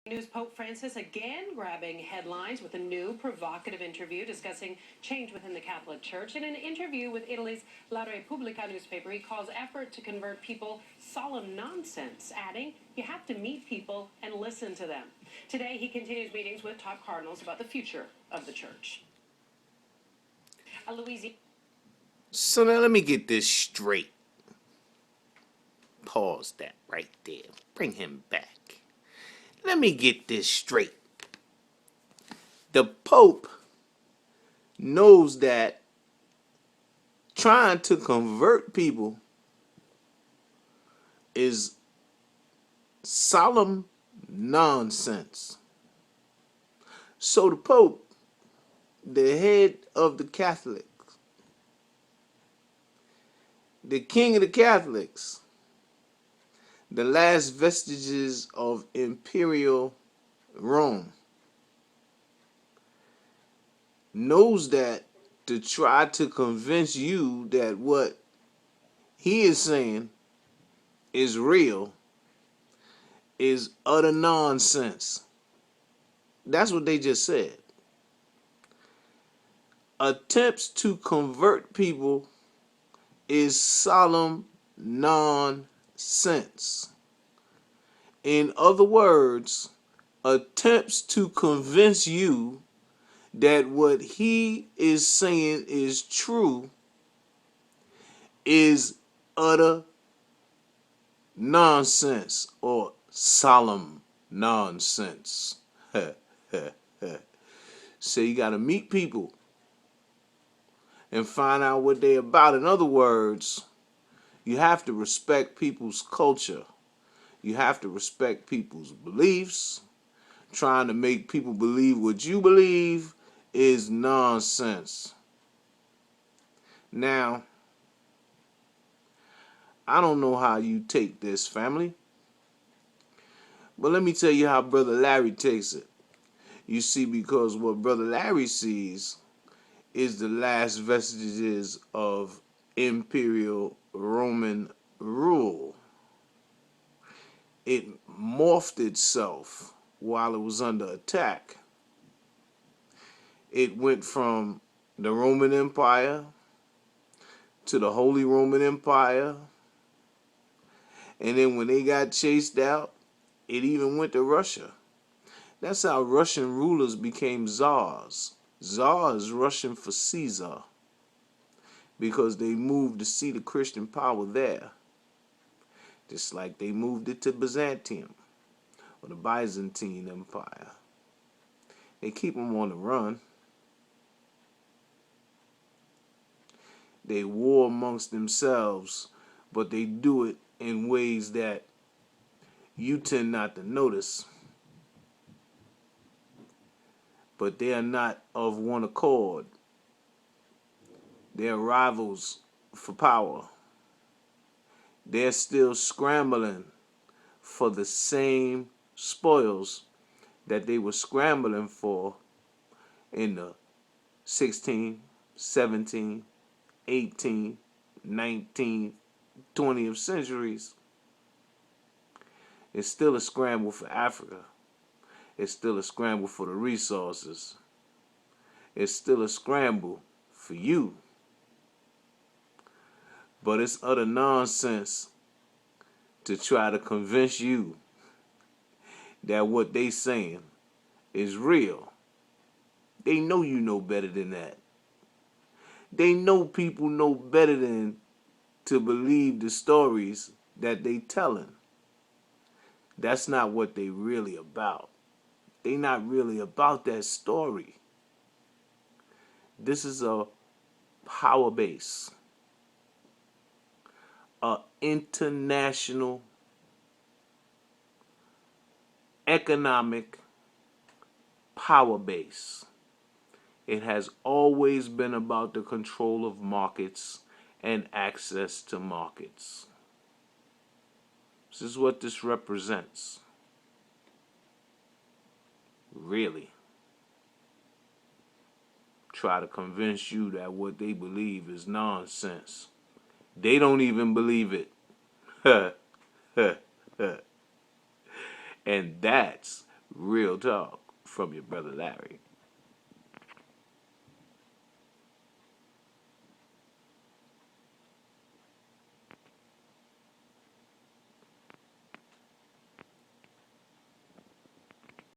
News. Pope Francis again grabbing headlines with a new provocative interview discussing change within the Catholic Church. In an interview with Italy's La Repubblica newspaper, he calls effort to convert people solemn nonsense, adding, you have to meet people and listen to them. Today, he continues meetings with top cardinals about the future of the Church. Louisiana. So now let me get this straight. Pause that right there. Bring him back. Let me get this straight. The Pope knows that trying to convert people is solemn nonsense. So the Pope, the head of the Catholics, the king of the Catholics, the last vestiges of imperial Rome, knows that to try to convince you that what he is saying is real is utter nonsense. That's what they just said. Attempts to convert people is solemn nonsense. In other words, attempts to convince you that what he is saying is true is utter nonsense or solemn nonsense. So you got to meet people and find out what they're about. In other words, you have to respect people's culture. You have to respect people's beliefs. Trying to make people believe what you believe is nonsense. Now, I don't know how you take this, family, but let me tell you how Brother Larry takes it. You see, because what Brother Larry sees is the last vestiges of imperial Roman rule. It morphed itself while it was under attack. It went from the Roman Empire to the Holy Roman Empire, and then when they got chased out, it even went to Russia. That's how Russian rulers became czars. Tsar is Russian for Caesar, because they moved to see the Christian power there, just like they moved it to Byzantium or the Byzantine Empire. They keep them on the run. They war amongst themselves, but they do it in ways that you tend not to notice. But they are not of one accord. They're rivals for power. They're still scrambling for the same spoils that they were scrambling for in the 16th, 17th, 18th, 19th, 20th centuries. It's still a scramble for Africa. It's still a scramble for the resources. It's still a scramble for you. But it's utter nonsense to try to convince you that what they saying is real. They know you know better than that. They know people know better than to believe the stories that they telling. That's not what they really about. They not really about that story. This is a power base, a international economic power base. It has always been about the control of markets and access to markets. This is what this represents. Really. Try to convince you that what they believe is nonsense. They don't even believe it. And that's Real talk from your brother Larry.